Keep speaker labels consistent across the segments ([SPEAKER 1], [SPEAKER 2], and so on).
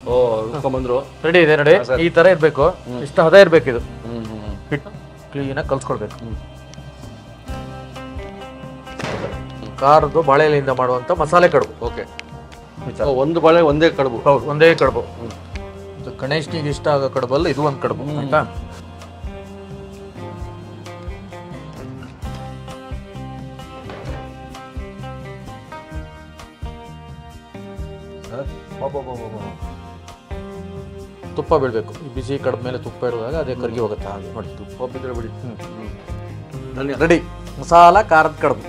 [SPEAKER 1] ಓ ಬಂದ್ರು
[SPEAKER 2] ರೆಡಿ ಇದೆ ನೋಡಿ. ಈ ತರ ಇರಬೇಕು, ಇಷ್ಟು ಹದ ಇರಬೇಕು. ಇದು ಹಿಟ್ಟು ಕ್ಲೀನಾಗಿ ಕಲ್ಸ್ಕೊಳ್ಬೇಕು. ಖಾರದ್ದು ಬಾಳೆ ಎಲೆಯಿಂದ ಮಾಡುವಂತ ಮಸಾಲೆ ಕಡುಬು.
[SPEAKER 1] ಓಕೆ, ಒಂದು ಬಾಳೆ ಒಂದೇ ಕಡುಬು.
[SPEAKER 2] ಹೌದು, ಒಂದೇ ಕಡುಬು. ಗಣೇಶ್ನಿಗೆ ಇಷ್ಟ ಆಗೋ ಕಡುಬಲ್ಲ ಇದು ಒಂದು ಕಡುಬು. ಆಯ್ತಾ? ತುಪ್ಪ ಬೀಳ್ಬೇಕು. ಈ ಬಿಸಿ ಕಡುಬು ಮೇಲೆ ತುಪ್ಪ ಇರುವಾಗ ಅದೇ ಕರ್ಗಿ ಹೋಗುತ್ತೆ. ಹಾಗೆ ನೋಡಿ, ತುಪ್ಪ ಬಿದ್ರೆ ಬಿಡಿ. ರೆಡಿ ಮಸಾಲ ಖಾರದ ಕಡುಬು.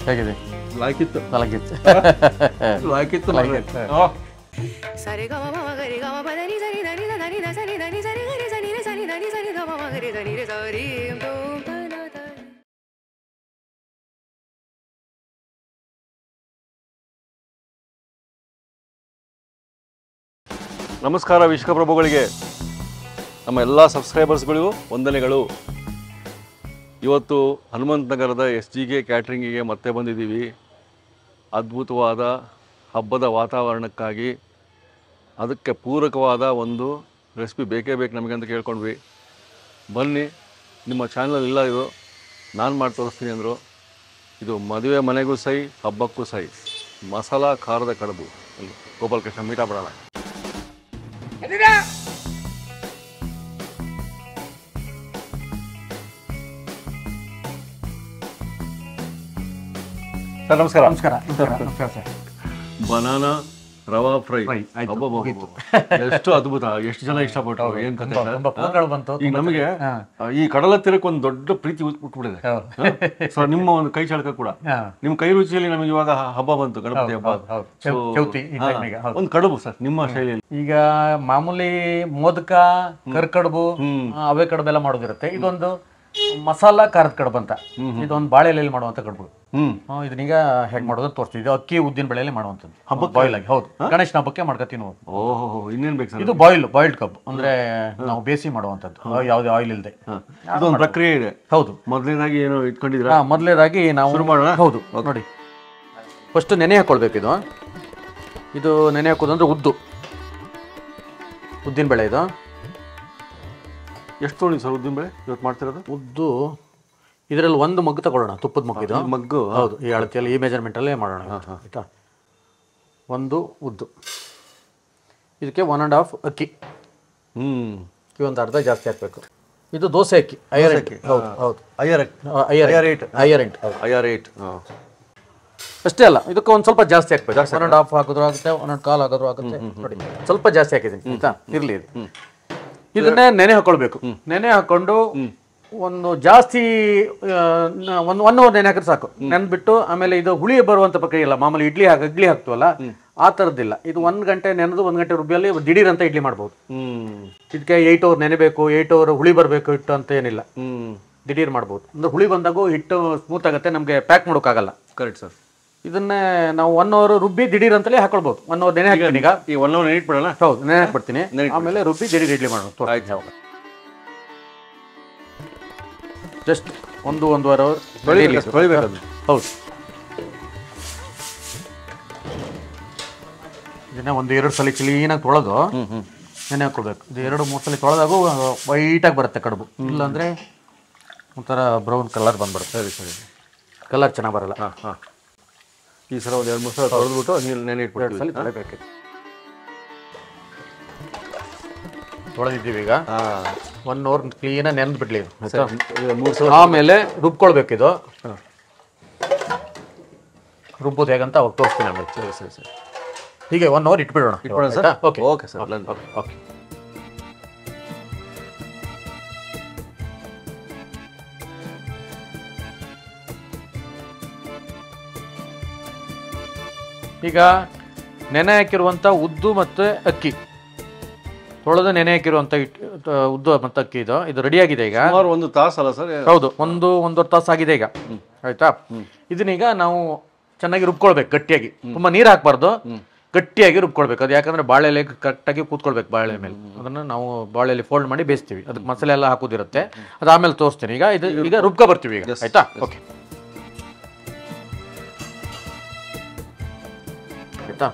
[SPEAKER 2] ಹೇಗಿದೆ?
[SPEAKER 1] ಲಾಯ್ಕಿತ್ತು
[SPEAKER 2] ಲಾಯ್ಕಿತ್ತು.
[SPEAKER 3] ಸರಿ ಗಮ ಮಮ ಗರಿ ಗಮ ಪದನಿ ಸರಿ ಧನಿ ಧನಿ ಧ ಸರಿ ಧನಿ ಸರಿ ಗರಿ ಸನಿ ರೆ ಸನಿ ಧನಿ ಸರಿ ಗ ಮಮ ಗರಿ ಧನಿ ರೆ ಸರಿ ಓಂ ತನ ತ.
[SPEAKER 1] ನಮಸ್ಕಾರ ವೀಕ್ಷಕ ಪ್ರಭುಗಳಿಗೆ, ನಮ್ಮ ಎಲ್ಲ ಸಬ್ಸ್ಕ್ರೈಬರ್ಸ್ಗಳಿಗೂ ವಂದನೆಗಳು. ಇವತ್ತು ಹನುಮಂತ ನಗರದ SGK ಕ್ಯಾಟ್ರಿಂಗಿಗೆ ಮತ್ತೆ ಬಂದಿದ್ದೀವಿ. ಅದ್ಭುತವಾದ ಹಬ್ಬದ ವಾತಾವರಣಕ್ಕಾಗಿ ಅದಕ್ಕೆ ಪೂರಕವಾದ ಒಂದು ರೆಸಿಪಿ ಬೇಕೇ ಬೇಕು ನಮಗೆ ಅಂತ ಕೇಳ್ಕೊಂಡ್ವಿ. ಬನ್ನಿ, ನಿಮ್ಮ ಚಾನಲ್ ಇಲ್ಲ, ಇದು ನಾನು ಮಾಡಿ ತೋರಿಸ್ತೀನಿ ಅಂದರು. ಇದು ಮದುವೆ ಮನೆಗೂ ಸೈ, ಹಬ್ಬಕ್ಕೂ ಸೈ, ಮಸಾಲ ಖಾರದ ಕಡುಬು. ಗೋಪಾಲಕೃಷ್ಣ ಮೀಟಾ ಬಿಡೋಣ. ಸರ್ ನಮಸ್ಕಾರ.
[SPEAKER 2] ನಮಸ್ಕಾರ. ನಮಸ್ಕಾರ ಸರ್.
[SPEAKER 1] ಬನಾನಾ ರವಾ ಫ್ರೈ ಎಷ್ಟು ಅದ್ಭುತ, ಎಷ್ಟು ಜನ ಇಷ್ಟಪಟ್ಟರು. ಏನ್ ಕತೆ
[SPEAKER 2] ಬಂತು.
[SPEAKER 1] ಈಗ ನಮಗೆ ಈ ಕಡಲ ತೀರಕ್ಕೆ ಒಂದು ದೊಡ್ಡ ಪ್ರೀತಿ ಉಟ್ಬಿಟ್ಟಿದೆ. ಸೊ ನಿಮ್ಮ ಒಂದು ಕೈ ಚಳಕ ಕೂಡ, ನಿಮ್ಮ ಕೈ ರುಚಿಯಲ್ಲಿ ನಮಗೆ ಇವಾಗ ಹಬ್ಬ ಬಂತು, ಗಣಪತಿ ಹಬ್ಬ. ಒಂದು ಕಡುಬು ಸರ್ ನಿಮ್ಮ ಶೈಲಿಯಲ್ಲಿ.
[SPEAKER 2] ಈಗ ಮಾಮೂಲಿ ಮೋದಕ, ಕರ್ಕಡುಬು, ಅವೇ ಕಡುಬೆಲ್ಲ ಮಾಡೋದಿರುತ್ತೆ. ಇದೊಂದು ಮಸಾಲ ಖಾರದ ಕಡುಬು ಅಂತ. ಇದೊಂದು ಬಾಳೆ ಎಲೆಯಲ್ಲಿ ಮಾಡುವಂತ ಕಡುಬು. ಇದನ್ನೀಗ ಹೇಗೆ ಮಾಡೋದು ತೋರಿಸ್ತೀವಿ. ಅಕ್ಕಿ ಉದ್ದಿನ ಬೆಳೆಯಲ್ಲಿ ಮಾಡುವಂಥದ್ದು, ಹಬ್ಬ ಬಾಯ್ಲ್ ಆಗಿ. ಹೌದು, ಗಣೇಶನ ಹಬ್ಬಕ್ಕೆ ಮಾಡ್ಕೊತೀವಿ ನಾವು.
[SPEAKER 1] ಓಹೋ, ಇನ್ನೇನ್ ಬೇಕು ಸರ್?
[SPEAKER 2] ಇದು ಬಾಯ್ಲ್ಡ್ ಕಬ್ ಅಂದ್ರೆ ನಾವು ಬೇಸಿ ಮಾಡುವಂಥದ್ದು, ಯಾವುದೇ ಆಯಿಲ್ ಇಲ್ಲದೆ.
[SPEAKER 1] ಇದೊಂದು ಪ್ರಕ್ರಿಯೆ ಇದೆ.
[SPEAKER 2] ಹೌದು.
[SPEAKER 1] ಮೊದಲನೇದಾಗಿ ಏನು ಇಟ್ಕೊಂಡಿದ್ರ?
[SPEAKER 2] ಮೊದಲನೇದಾಗಿ ನಾವು
[SPEAKER 1] ಶುರು ಮಾಡೋಣ.
[SPEAKER 2] ಹೌದು, ನೋಡಿ, ಫಸ್ಟ್ ನೆನೆ ಹಾಕೊಳ್ಬೇಕು. ಇದು ನೆನೆ ಹಾಕೋದಂದ್ರೆ ಉದ್ದಿನ ಬೆಳೆ. ಇದು
[SPEAKER 1] ಎಷ್ಟು ತೊಗೊಂಡಿ ಸರ್ ಉದ್ದಿನ ಬೇಳೆ ಇವತ್ತು ಮಾಡ್ತಿರೋದು?
[SPEAKER 2] ಉದ್ದು ಇದರಲ್ಲಿ ಒಂದು ಮಗ್ಗು ತಗೊಳ್ಳೋಣ, ತುಪ್ಪದ ಮಗ್ಗು. ಇದು
[SPEAKER 1] ಮಗ್ಗು.
[SPEAKER 2] ಹೌದು, ಈ ಅಳತೆಯಲ್ಲಿ, ಈ ಮೆಜರ್ಮೆಂಟಲ್ಲೇ ಮಾಡೋಣ. ಆಯಿತಾ? ಒಂದು ಉದ್ದು, ಇದಕ್ಕೆ 1.5 ಅಕ್ಕಿ. ಒಂದು ಅರ್ಧ ಜಾಸ್ತಿ ಹಾಕಬೇಕು. ಇದು ದೋಸೆ ಅಕ್ಕಿ, ಐಯರ್ ಅಕ್ಕಿ. ಹೌದು ಹೌದು,
[SPEAKER 1] ಐಯರ್ 8.
[SPEAKER 2] ಅಷ್ಟೇ ಅಲ್ಲ, ಇದಕ್ಕೆ ಒಂದು ಸ್ವಲ್ಪ ಜಾಸ್ತಿ ಹಾಕ್ಬೇಕು. 1.5 ಹಾಕಿದ್ರು ಆಗುತ್ತೆ, 1.25 ಹಾಕಿದ್ರು ಆಗುತ್ತೆ. ನೋಡಿ, ಸ್ವಲ್ಪ ಜಾಸ್ತಿ ಹಾಕಿದ್ದೀನಿ. ಆಯ್ತಾ? ಇರಲಿ. ಇದನ್ನೇ ನೆನೆ ಹಾಕೊಳ್ಬೇಕು. ನೆನೆ ಹಾಕೊಂಡು ಒಂದು ಜಾಸ್ತಿ ಒಂದು 1 ಅವರ್ ನೆನೆ ಹಾಕಿದ್ರೆ ಸಾಕು. ನೆನ್ಬಿಟ್ಟು ಆಮೇಲೆ ಇದು ಹುಳಿ ಬರುವಂತ ಪ್ರಕ್ರಿಯೆ ಇಲ್ಲ. ಮಾಮೂಲಿ ಇಡ್ಲಿ ಹಾಕ್ತೀವಲ್ಲ, ಆ ಥರದ್ದಿಲ್ಲ. ಇದು 1 ಗಂಟೆ ನೆನೆದು 1 ಗಂಟೆ ರುಬ್ಬಿಯಲ್ಲಿ ದಿಢೀರ್ ಅಂತ ಇಡ್ಲಿ ಮಾಡ್ಬೋದು. ಇದಕ್ಕೆ 8 ಅವರ್ ನೆನೆಬೇಕು, 8 ಅವರ್ ಹುಳಿ ಬರಬೇಕು ಹಿಟ್ಟು ಅಂತ ಏನಿಲ್ಲ. ದಿಢೀರ್ ಮಾಡ್ಬೋದು. ಅಂದ್ರೆ ಹುಳಿ ಬಂದಾಗ ಹಿಟ್ಟು ಸ್ಮೂತ್ ಆಗುತ್ತೆ, ನಮಗೆ ಪ್ಯಾಕ್ ಮಾಡೋಕ್ಕಾಗಲ್ಲ.
[SPEAKER 1] Correct sir.
[SPEAKER 2] ಇದನ್ನೇ ನಾವು 1 ಅವರ್ ರುಬ್ಬಿ ದಿಢೀರ್ ಅಂತಲೇ ಹಾಕೊಳ್ಬೋದು. 1 ಅವರ್ ನೆನೆ ಹಾಕ್ತೀನಿ. ಈಗ
[SPEAKER 1] ಈ 1 ಅವರ್ ನೆನೆಟ್ಬಿಡೋಣ.
[SPEAKER 2] ಹೌದು, ನೆನೆ ಹಾಕ್ಬಿಡ್ತೀನಿ. ಆಮೇಲೆ ರುಬ್ಬಿ ದಿಢೀರ್ ಇಡ್ಲಿ ಮಾಡೋಣ. ಜಸ್ಟ್ 1-1.5 ಅವರ್
[SPEAKER 1] ತೊಳಿಬೇಕು.
[SPEAKER 2] ಹೌದು. ಇದನ್ನ 1-2 ಸಲ ಕ್ಲೀನಾಗಿ ತೊಳೆದು ನೆನೆ ಹಾಕೊಳ್ಬೇಕು. ಇದು 2-3 ಸಲ ತೊಳೆದಾಗೂ ವೈಟಾಗಿ ಬರುತ್ತೆ ಕಡುಬು. ಇಲ್ಲಾಂದರೆ ಒಂಥರ ಬ್ರೌನ್ ಕಲರ್ ಬಂದ್ಬಿಡುತ್ತೆ.
[SPEAKER 1] ಸರಿ,
[SPEAKER 2] ಕಲರ್ ಚೆನ್ನಾಗಿ ಬರಲ್ಲ.
[SPEAKER 1] ಈ ಸಲ ಒಂದು 2-3 ಸಲ ತೊಳೆದ್ಬಿಟ್ಟು ನೆನೆ ಇಟ್ಬಿಟ್ಟು
[SPEAKER 2] ತೊಳೆಬೇಕು. ತೊಳೆದಿದ್ದೀವಿ. ಈಗ 1 ಅವರ್ ಕ್ಲೀನಾಗಿ ನೆನೆದ್ಬಿಡ್ಲಿ. ಆಮೇಲೆ ರುಬ್ಕೊಳ್ಬೇಕು. ಇದು ರುಬ್ಬೋದು ಹೇಗಂತ ಅವಾಗ ತೋರಿಸ್ತೀನಿ ಆಮೇಲೆ. ಸರಿ. ಹೀಗೆ 1 ಅವರ್ ಇಟ್ಬಿಡೋಣ
[SPEAKER 1] ಸರ್.
[SPEAKER 2] Okay sir. ಓಕೆ. ಈಗ ನೆನೆ ಹಾಕಿರುವಂಥ ಉದ್ದು ಮತ್ತು ಅಕ್ಕಿ, ತೊಳೆದು ನೆನೆ ಹಾಕಿರುವಂಥ ಉದ್ದು ಮತ್ತು ಅಕ್ಕಿ, ಇದು ರೆಡಿಯಾಗಿದೆ. ಈಗ
[SPEAKER 1] ಸುಮಾರು 1 ತಾಸು ಅಲ್ಲ ಸರ್?
[SPEAKER 2] ಹೌದು, 1-1.5 ತಾಸು ಆಗಿದೆ ಈಗ. ಆಯ್ತಾ? ಇದನ್ನೀಗ ನಾವು ಚೆನ್ನಾಗಿ ರುಬ್ಕೊಳ್ಬೇಕು ಗಟ್ಟಿಯಾಗಿ. ತುಂಬ ನೀರು ಹಾಕ್ಬಾರ್ದು, ಗಟ್ಟಿಯಾಗಿ ರುಬ್ಕೊಳ್ಬೇಕು. ಅದು ಯಾಕಂದ್ರೆ ಬಾಳೆ ಎಲೆ ಕರೆಕ್ಟಾಗಿ ಕೂತ್ಕೊಳ್ಬೇಕು ಬಾಳೆ ಮೇಲೆ. ಅದನ್ನು ನಾವು ಬಾಳೆ ಎಲೆ ಫೋಲ್ಡ್ ಮಾಡಿ ಬೇಯಿಸ್ತೀವಿ. ಅದಕ್ಕೆ ಮಸಾಲೆ ಎಲ್ಲ ಹಾಕೋದಿರುತ್ತೆ, ಅದು ಆಮೇಲೆ ತೋರಿಸ್ತೀನಿ. ಈಗ ರುಬ್ಕೊ ಬರ್ತೀವಿ ಈಗ. ಆಯ್ತಾ? ಓಕೆ. ಆಯ್ತಾ?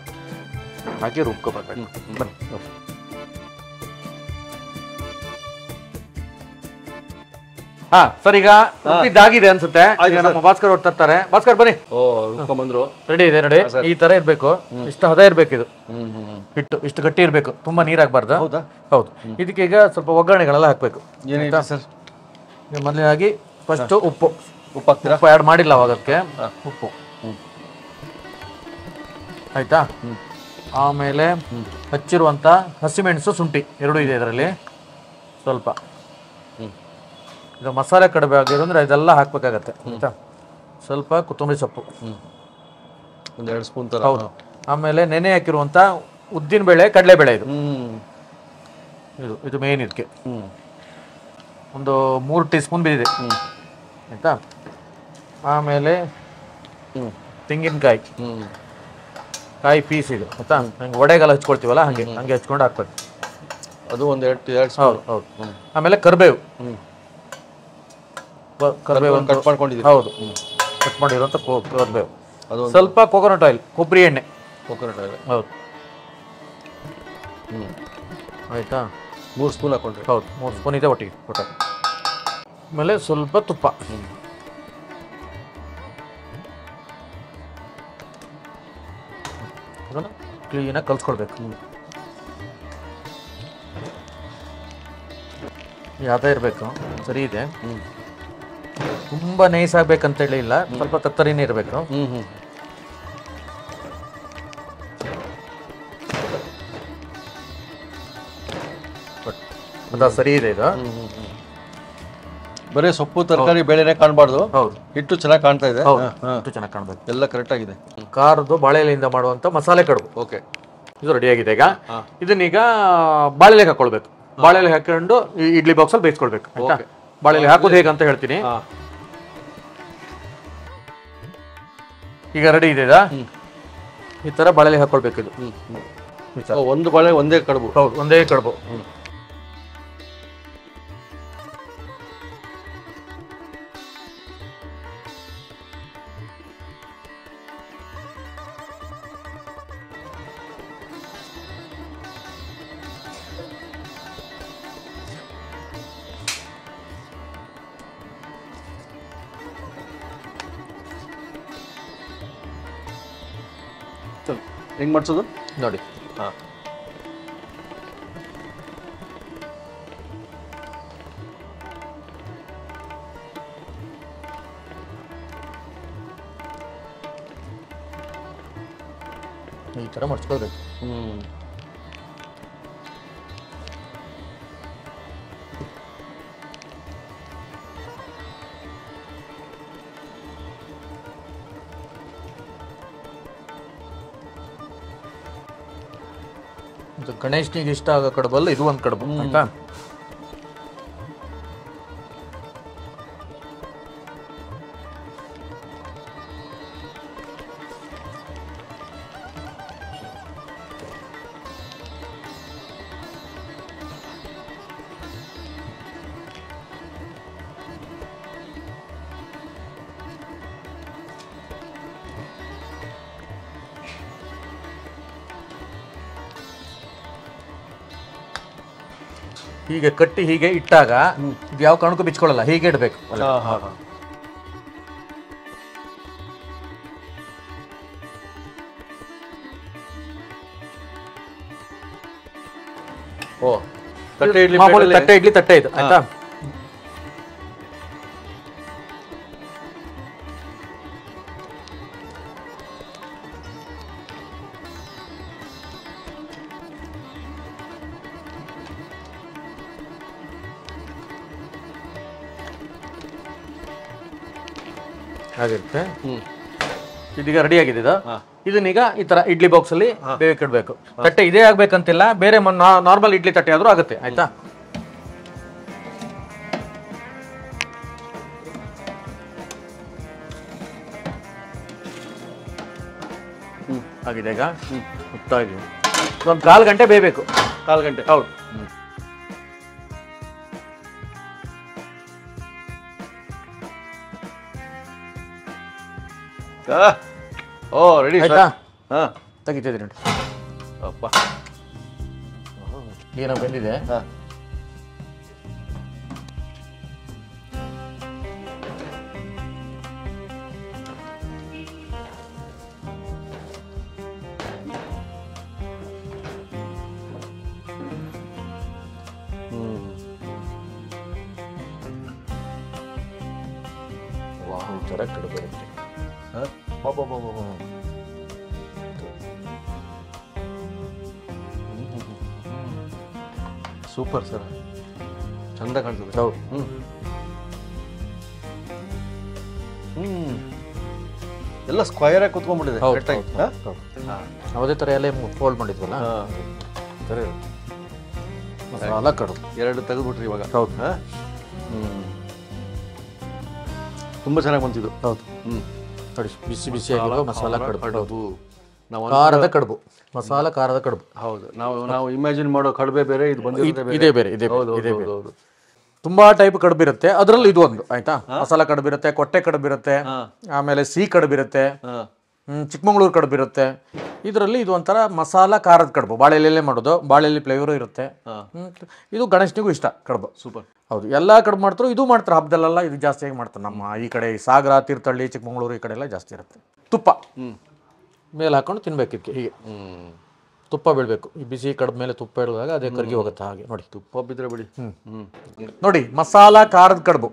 [SPEAKER 2] ಹಾಕಿ ರುಬ್ಕೊಬರ್ಬೇಕು. ಬನ್ನಿ. ಹಾ ಸರ್, ಈಗ ರುಬ್ಬಿದ್ದಾಗಿದೆ ಅನ್ಸುತ್ತೆ. ಈಗ ನಮ್ಮ ಭಾಸ್ಕರ್ ಅವ್ರು ತರ್ತಾರೆ. ಭಾಸ್ಕರ್ ಬನ್ನಿ.
[SPEAKER 1] ಓ ರುಬ್ಕೊಂಡ್ಬಂದ್ರು.
[SPEAKER 2] ರೆಡಿ ಇದೆ ನೋಡಿ. ಈ ತರ ಇರ್ಬೇಕು, ಇಷ್ಟು ಹದ ಇರ್ಬೇಕು ಇದು ಹಿಟ್ಟು, ಇಷ್ಟು ಗಟ್ಟಿ ಇರ್ಬೇಕು, ತುಂಬಾ ನೀರಾಗಬಾರ್ದು.
[SPEAKER 1] ಹೌದಾ?
[SPEAKER 2] ಹೌದು. ಇದಕ್ಕೆ ಈಗ ಸ್ವಲ್ಪ ಒಗ್ಗರಣೆಗಳೆಲ್ಲ ಹಾಕ್ಬೇಕು.
[SPEAKER 1] ಏನಿದೆ ಸರ್?
[SPEAKER 2] ಮೊದಲಾಗಿ ಫಸ್ಟ್ ಉಪ್ಪು
[SPEAKER 1] ಹಾಕ್ತೀರಾ?
[SPEAKER 2] ಉಪ್ಪು ಆ್ಯಡ್ ಮಾಡಿಲ್ಲ ಅವಾಗ ಅದಕ್ಕೆ. ಉಪ್ಪು ಆಯ್ತಾ. ಆಮೇಲೆ ಹಚ್ಚಿರುವಂಥ ಹಸಿಮೆಣಸು, ಶುಂಠಿ ಎರಡೂ ಇದೆ ಇದರಲ್ಲಿ. ಸ್ವಲ್ಪ ಇದು ಮಸಾಲೆ ಕಡಿಮೆ ಆಗಿರೋದ್ರೆ ಇದೆಲ್ಲ ಹಾಕ್ಬೇಕಾಗತ್ತೆ ಆಯ್ತಾ. ಸ್ವಲ್ಪ ಕೊತ್ತಂಬರಿ ಸೊಪ್ಪು,
[SPEAKER 1] 1-2 ಸ್ಪೂನ್ ತರ.
[SPEAKER 2] ಹೌದು. ಆಮೇಲೆ ನೆನೆ ಹಾಕಿರುವಂಥ ಉದ್ದಿನಬೇಳೆ, ಕಡಲೆಬೇಳೆ ಇದು ಇದು ಇದು ಮೇನ್. ಇದಕ್ಕೆ ಒಂದು 3 ಟೀ ಸ್ಪೂನ್ ಬಿದ್ದಿದೆ ಆಯ್ತಾ. ಆಮೇಲೆ ತೆಂಗಿನಕಾಯಿ, ಕಾಯಿ ಪೀಸ್ ಇದು ಆಯ್ತಾ. ಹಂಗೆ ಒಡೆಗೆಲ್ಲ ಹಚ್ಕೊಳ್ತೀವಲ್ಲ ಹಂಗೆ ಹಚ್ಕೊಂಡು ಹಾಕ್ಬೇಕು.
[SPEAKER 1] ಅದು 1-2 ಸ್ಪೂನ್.
[SPEAKER 2] ಹೌದು. ಆಮೇಲೆ ಕರಿಬೇವು, ಕರಿಬೇವು
[SPEAKER 1] ಕಟ್ ಮಾಡ್ಕೊಂಡಿದ್ದೀವಿ.
[SPEAKER 2] ಹೌದು, ಕಟ್ ಮಾಡಿರುವಂಥ ಕರಿಬೇವು.
[SPEAKER 1] ಅದು
[SPEAKER 2] ಸ್ವಲ್ಪ ಕೋಕೋನಟ್ ಆಯಿಲ್, ಕೊಬ್ಬರಿ ಎಣ್ಣೆ.
[SPEAKER 1] ಕೋಕೋನಟ್ ಆಯಿಲ್,
[SPEAKER 2] ಹೌದು. ಆಯ್ತಾ.
[SPEAKER 1] 3 ಸ್ಪೂನ್ ಹಾಕೊಂಡ್ರಿ.
[SPEAKER 2] ಹೌದು, 3 ಸ್ಪೂನ್ ಇದೆ ಒಟ್ಟಿಗೆ ಕೊಟ್ಟ. ಆಮೇಲೆ ಸ್ವಲ್ಪ ತುಪ್ಪ. ಅದನ್ನು ಕ್ಲೀನಾಗಿ ಕಲ್ಸ್ಕೊಳ್ಬೇಕು. ಯಾವ್ದೇ ಇರಬೇಕು, ಸರಿ ಇದೆ. ತುಂಬ ನೈಸ್ ಆಗ್ಬೇಕಂತೇಳಿ ಇಲ್ಲ, ಸ್ವಲ್ಪ ತತ್ತರಿನೇ ಇರಬೇಕು. ಅದ ಸರಿ ಇದೆ ಇದು.
[SPEAKER 1] ಬರೀ ಸೊಪ್ಪು ತರಕಾರಿ ಬೇಳೆನೆ ಕಾಣಬಾರ್ದು.
[SPEAKER 2] ಹೌದು,
[SPEAKER 1] ಹಿಟ್ಟು ಚೆನ್ನಾಗಿ ಕಾಣ್ತಾ ಇದೆ.
[SPEAKER 2] ಹಿಟ್ಟು ಚೆನ್ನಾಗಿ ಕಾಣಬೇಕು.
[SPEAKER 1] ಎಲ್ಲ ಕರೆಕ್ಟ್ ಆಗಿದೆ.
[SPEAKER 2] ಖಾರದ್ದು ಬಾಳೆಲೆಯಿಂದ ಮಾಡುವಂತ ಮಸಾಲೆ ಕಡುಬು.
[SPEAKER 1] ಓಕೆ,
[SPEAKER 2] ಇದು ರೆಡಿ ಆಗಿದೆ. ಈಗ ಇದನ್ನೀಗ ಬಾಳೆಲೆಗೆ ಹಾಕೊಳ್ಬೇಕು. ಬಾಳೆಲೆ ಹಾಕೊಂಡು ಇಡ್ಲಿ ಬಾಕ್ಸ್ ಅಲ್ಲಿ ಬೇಯಿಸ್ಕೊಳ್ಬೇಕು ಆಯ್ತಾ. ಬಾಳೆಲೆ ಹಾಕೋದು ಹೇಗೆ ಅಂತ ಹೇಳ್ತೀನಿ. ಈಗ ರೆಡಿ ಇದೆ. ಈ ತರ ಬಾಳೆಲೆ ಹಾಕೊಳ್ಬೇಕು. ಇದು
[SPEAKER 1] ಒಂದು ಬಾಳೆ ಒಂದೇ ಕಡುಬು.
[SPEAKER 2] ಹೌದು, ಒಂದೇ ಕಡುಬು.
[SPEAKER 1] ಹೆಂಗ್ ಮಾಡ್ಸೋದು
[SPEAKER 2] ನೋಡಿ. ಈ ತರ ಮಡ್ಸ್ಕೊಳ್ಬೇಕು. ಗಣೇಶ್ನಿಗೆ ಇಷ್ಟ ಆಗೋ ಕಡುಬಲ್ಲ ಇದು ಒಂದು ಕಡುಬು ಆಯ್ತಾ. ಹೀಗೆ ಕಟ್ಟಿ ಹೀಗೆ ಇಟ್ಟಾಗ ಇದು ಯಾವ ಕಾರಣಕ್ಕೂ ಬಿಚ್ಕೊಳ್ಳಲ್ಲ, ಹೀಗೆ ಇಡಬೇಕು.
[SPEAKER 1] ಓ, ತಟ್ಟೆ ಇಡ್ಲಿ,
[SPEAKER 2] ಮಾಮೂಲಿ ತಟ್ಟೆ ಇಡ್ಲಿ ತಟ್ಟೆ ಇದು ಆಯ್ತಾ. ಆಗಿರುತ್ತೆ. ಇದೀಗ ರೆಡಿ ಆಗಿದೆ ಇದು. ಇದನ್ನೀಗ ಈ ತರ ಇಡ್ಲಿ ಬಾಕ್ಸ್ ಅಲ್ಲಿ ಬೇಯಕ್ಕೆ ಇಡಬೇಕು. ತಟ್ಟೆ ಇದೇ ಆಗ್ಬೇಕಂತಿಲ್ಲ, ಬೇರೆ ನಾರ್ಮಲ್ ಇಡ್ಲಿ ತಟ್ಟೆ ಆದ್ರೂ ಆಗುತ್ತೆ ಆಯ್ತಾ. ಆಗಿದೆ ಈಗ. ಮುಕ್ತಾ ಇದೀವಿ. ಒಂದು 1/4 ಗಂಟೆ ಬೇಯಬೇಕು.
[SPEAKER 1] 1/4 ಗಂಟೆ.
[SPEAKER 2] ಹೌದು.
[SPEAKER 1] ಓ, ರೆಡಿ
[SPEAKER 2] ಆಯ್ತಾ.
[SPEAKER 1] ಹಾ,
[SPEAKER 2] ತೆಗಿತಿದ್ರಿ ನೋಡಿ.
[SPEAKER 1] ಅಪ್ಪ
[SPEAKER 2] ಏನೋ ಬಂದಿದೆ.
[SPEAKER 1] ಹಾಂ
[SPEAKER 2] ಈ ಥರ ಕಡುಬು ಇರುತ್ತೆ.
[SPEAKER 1] ಸೂಪರ್ ಸರ್, ಚಂದ ಕಾಣ್ತದೆ.
[SPEAKER 2] ಹೌದು.
[SPEAKER 1] ಎಲ್ಲ ಸ್ಕ್ವೈರ್ ಆಗಿ ಕುತ್ಕೊಂಡ್ಬಿಟ್ಟಿದೆ.
[SPEAKER 2] ಹೌದು,
[SPEAKER 1] ಕರೆಕ್ಟಾಗಿ.
[SPEAKER 2] ಹೌದು. ಯಾವುದೇ ಥರ ಎಲೆ ಫೋಲ್ಡ್ ಮಾಡಿದ್ವಲ್ಲ
[SPEAKER 1] ಸರಿ,
[SPEAKER 2] ಮಸಾಲ ಕಡುಬು.
[SPEAKER 1] 2 ತೆಗೆದ್ಬಿಟ್ರಿ ಇವಾಗ.
[SPEAKER 2] ಹೌದು.
[SPEAKER 1] ತುಂಬ ಚೆನ್ನಾಗಿ ಬಂತಿದ್ದು.
[SPEAKER 2] ಹೌದು. ನೋಡಿ, ಬಿಸಿ ಬಿಸಿಯಾಗಿರೋ ಮಸಾಲ ಕಡುಬು.
[SPEAKER 1] ನಾವು
[SPEAKER 2] ಖಾರದ ಕಡುಬು, ಮಸಾಲ ಖಾರದ ಕಡುಬು.
[SPEAKER 1] ಹೌದು, ನಾವು ಇಮ್ಯಾಜಿನ್ ಮಾಡೋ ಕಡುಬೆ ಬೇರೆ, ಇದು ಬಂದಿರೋದೇ
[SPEAKER 2] ಇದೇ ಬೇರೆ, ಇದೇ ಬೇರೆ. ತುಂಬಾ ಟೈಪ್ ಕಡುಬು ಇರುತ್ತೆ, ಅದರಲ್ಲಿ ಇದು ಒಂದು. ಆಯ್ತಾ, ಮಸಾಲ ಕಡುಬು ಇರುತ್ತೆ, ಕೊಟ್ಟೆ ಕಡುಬು ಇರುತ್ತೆ, ಆಮೇಲೆ ಸಿಹಿ ಕಡುಬು ಇರುತ್ತೆ, ಚಿಕ್ಕಮಂಗ್ಳೂರು ಕಡುಬು ಇರುತ್ತೆ. ಇದರಲ್ಲಿ ಇದು ಒಂಥರ ಮಸಾಲ ಖಾರದ ಕಡುಬು, ಬಾಳೆಲೆಲ್ಲೇ ಮಾಡೋದು, ಬಾಳೆಲೆ ಫ್ಲೇವರು ಇರುತ್ತೆ. ಇದು ಗಣೇಶನಿಗೂ ಇಷ್ಟ ಕಡುಬು.
[SPEAKER 1] ಸೂಪರ್.
[SPEAKER 2] ಹೌದು, ಎಲ್ಲ ಕಡುಬು ಮಾಡ್ತಾರೆ, ಇದು ಮಾಡ್ತಾರೆ ಹಬ್ಬದಲ್ಲೆಲ್ಲ. ಇದು ಜಾಸ್ತಿಯಾಗಿ ಮಾಡ್ತಾರೆ ನಮ್ಮ ಈ ಕಡೆ, ಸಾಗರ, ತೀರ್ಥಹಳ್ಳಿ, ಚಿಕ್ಕಮಂಗ್ಳೂರು ಈ ಕಡೆ ಎಲ್ಲ ಜಾಸ್ತಿ ಇರುತ್ತೆ. ತುಪ್ಪ ಮೇಲೆ ಹಾಕೊಂಡು ತಿನ್ಬೇಕು ಇದಕ್ಕೆ. ಹೀಗೆ ತುಪ್ಪ ಬೀಳಬೇಕು. ಈ ಬಿಸಿ ಕಡುಬು ಮೇಲೆ ತುಪ್ಪ ಇಳಿದಾಗ ಅದೇ ಕರಗಿ ಹೋಗುತ್ತೆ. ಹಾಗೆ ನೋಡಿ,
[SPEAKER 1] ತುಪ್ಪ ಬಿದ್ದರೆ ಬಿಡಿ.
[SPEAKER 2] ನೋಡಿ, ಮಸಾಲ ಖಾರದ ಕಡುಬು.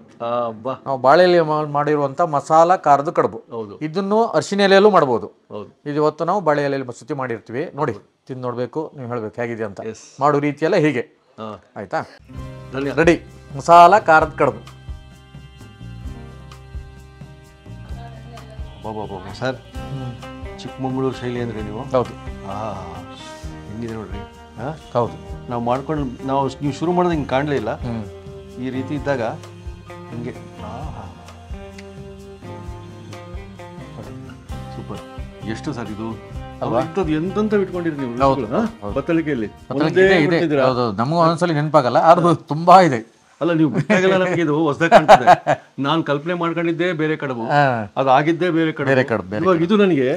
[SPEAKER 1] ಬಾ,
[SPEAKER 2] ನಾವು ಬಾಳೆಲೆ ಮಾಡಿರುವಂಥ ಮಸಾಲ ಖಾರದ ಕಡುಬು.
[SPEAKER 1] ಹೌದು.
[SPEAKER 2] ಇದನ್ನು ಅರಿಶಿನ ಎಲೆಯಲ್ಲೂ ಮಾಡ್ಬೋದು.
[SPEAKER 1] ಹೌದು.
[SPEAKER 2] ಇದು ಇವತ್ತು ನಾವು ಬಾಳೆ ಎಲೆಯಲ್ಲಿ ಮಸೂತಿ ಮಾಡಿರ್ತೀವಿ. ನೋಡಿ, ತಿಂದು ನೋಡಬೇಕು, ನೀವು ಹೇಳಬೇಕು ಹೇಗಿದೆ ಅಂತ. ಮಾಡೋ ರೀತಿಯೆಲ್ಲ ಹೀಗೆ. ಆಯ್ತಾ, ರೆಡಿ ಮಸಾಲ ಖಾರದ ಕಡುಬು.
[SPEAKER 1] ಸರ್, ಚಿಕ್ಕಮಂಗ್ಳೂರು ಶೈಲಿ ಅಂದರೆ ನೀವು.
[SPEAKER 2] ಹೌದು.
[SPEAKER 1] ಹೆಂಗಿದೆ ನೋಡ್ರಿ.
[SPEAKER 2] ಹೌದು.
[SPEAKER 1] ನೀವು ಶುರು ಮಾಡೋದು ಹಿಂಗೆ ಕಾಣಲೇ ಇಲ್ಲ. ಈ ರೀತಿ ಇದ್ದಾಗ ಹಿಂಗೆ ಸೂಪರ್. ಎಷ್ಟು ಸರ್ ಇದು ಅಲ್ವಾ? ಎಂತ ಇಟ್ಕೊಂಡಿರಿ ನೀವು ಬತ್ತಳಿಕೆಯಲ್ಲಿ?
[SPEAKER 2] ನಮಗೂ ಒಂದ್ಸಲಿ ನೆನಪಾಗಲ್ಲ, ಅದು ತುಂಬಾ ಇದೆ.
[SPEAKER 1] ಅಲ್ಲ, ನೀವು ಬಿಟ್ಟಾಗೆಲ್ಲ ನಮಗೆ ಇದು ಹೊಸದಾಗಿ ಕಾಣ್ತದೆ. ನಾನು ಕಲ್ಪನೆ ಮಾಡ್ಕೊಂಡಿದ್ದೆ ಬೇರೆ ಕಡುಬು, ಅದು ಆಗಿದ್ದೇ ಬೇರೆ ಕಡುಬು. ಇವಾಗ ಇದು ನನಗೆ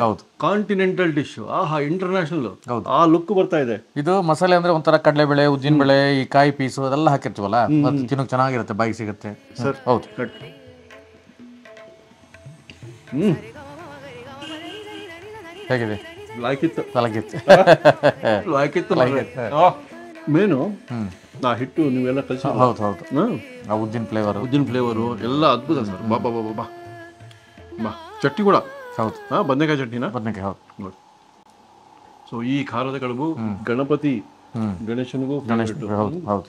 [SPEAKER 1] ಕಾಂಟಿನೆಂಟಲ್ ಡಿಶ್, ಇಂಟರ್ನ್ಯಾಷನಲ್ ಆ ಲುಕ್ ಬರ್ತಾ ಇದೆ.
[SPEAKER 2] ಇದು ಮಸಾಲೆ ಅಂದ್ರೆ ಒಂಥರ ಕಡಲೆಬೇಳೆ, ಉದ್ದಿನಬೇಳೆ, ಈ ಕಾಯಿ ಪೀಸು ಅದೆಲ್ಲ ಹಾಕಿರ್ತೀವಲ್ಲ, ಅದು ತಿನ್ನೋಕೆ ಚೆನ್ನಾಗಿರುತ್ತೆ, ಬಾಯಿ ಸಿಗುತ್ತೆ ಸರ್. ಹೌದು. ಹೇಗಿದೆ?
[SPEAKER 1] ಮೇನು ನಾ ಹಿಟ್ಟು ನೀವೆಲ್ಲ ಕಲಿಸಿ.
[SPEAKER 2] ಹೌದು ಹೌದು. ಉದ್ದಿನ ಫ್ಲೇವರು
[SPEAKER 1] ಎಲ್ಲ ಅದ್ಭುತ ಸರ್. ಬಾ ಬಾ ಬಾ ಬಾ ಬಾ. ಚಟ್ನಿ ಕೂಡ.
[SPEAKER 2] ಹೌದು.
[SPEAKER 1] ಬದನೆಕಾಯಿ ಚಟ್ನಿನ.
[SPEAKER 2] ಬದನೆಕಾಯಿ. ಹೌದು
[SPEAKER 1] ನೋಡಿ. ಸೊ ಈ ಖಾರದ ಕಡುಬು ಗಣಪತಿ ಗಣೇಶನಿಗೂ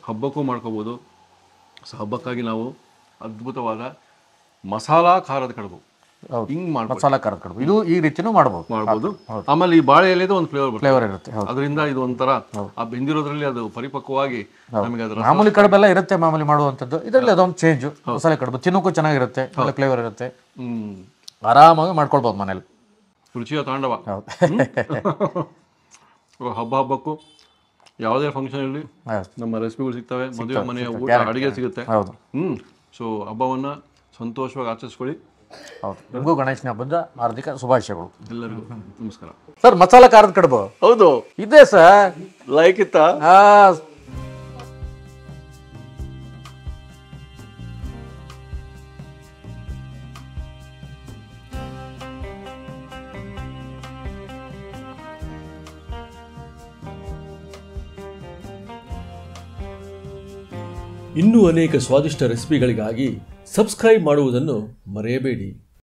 [SPEAKER 1] ಹಬ್ಬಕ್ಕೂ ಮಾಡ್ಕೋಬಹುದು. ಸೊ ಹಬ್ಬಕ್ಕಾಗಿ ನಾವು ಅದ್ಭುತವಾದ ಮಸಾಲಾ ಖಾರದ ಕಡುಬು ಹಿಂಗ್
[SPEAKER 2] ಮಸಾಲ ಖಾರದ ಕಡುಬು ಇದು ಈ ರೀತಿನೂ ಮಾಡ್ಬೋದು.
[SPEAKER 1] ಆಮೇಲೆ ಈ ಬಾಳೆ ಎಲೆದು ಒಂದು
[SPEAKER 2] ಫ್ಲೇವರ್ ಇರುತ್ತೆ.
[SPEAKER 1] ಅದರಿಂದ ಇದು ಒಂಥರ ಆ ಬೆಂದಿರೋದ್ರಲ್ಲಿ ಅದು ಪರಿಪಕ್ವವಾಗಿ ನಮಗೆ ಅದರ
[SPEAKER 2] ಮಾಮೂಲಿ ಕಡುಬೆಲ್ಲ ಇರುತ್ತೆ, ಮಾಮೂಲಿ ಮಾಡುವಂಥದ್ದು. ಇದರಲ್ಲಿ ಅದೊಂದು ಚೇಂಜ್. ಮಸಾಲೆ ಕಡುಬು ತಿನ್ನೋಕ್ಕೂ ಚೆನ್ನಾಗಿರುತ್ತೆ, ಒಳ್ಳೆ ಫ್ಲೇವರ್ ಇರುತ್ತೆ, ಆರಾಮಾಗಿ ಮಾಡ್ಕೊಳ್ಬೋದು ಮನೇಲಿ.
[SPEAKER 1] ರುಚಿಯ ತಾಂಡವ. ಹಬ್ಬಕ್ಕೂ ಯಾವುದೇ ಫಂಕ್ಷನ್ ಇರಲಿ ನಮ್ಮ ರೆಸಿಪಿಗಳು ಸಿಗ್ತವೆ. ಮದುವೆ ಮನೆಯ ಊಟ ಅಡುಗೆ ಸಿಗುತ್ತೆ. ಸೊ ಹಬ್ಬವನ್ನ ಸಂತೋಷವಾಗಿ ಆಚರಿಸ್ಕೊಳ್ಳಿ.
[SPEAKER 2] ಹೌದು. ನಿಮಗೂ ಗಣೇಶನ ಹಬ್ಬದ ಹಾರ್ದಿಕ ಶುಭಾಶಯಗಳು
[SPEAKER 1] ಎಲ್ಲರಿಗೂ. ನಮಸ್ಕಾರ
[SPEAKER 2] ಸರ್. ಮಸಾಲ ಖಾರದ ಕಡುಬು
[SPEAKER 1] ಹೌದು
[SPEAKER 2] ಇದೆ ಸರ್.
[SPEAKER 1] ಲೈಕ್ ಇತ್ತಾ?
[SPEAKER 4] ಇನ್ನೂ ಅನೇಕ ಸ್ವಾದಿಷ್ಟ ರೆಸಿಪಿಗಳಿಗಾಗಿ ಸಬ್ಸ್ಕ್ರೈಬ್ ಮಾಡುವುದನ್ನು ಮರೆಯಬೇಡಿ.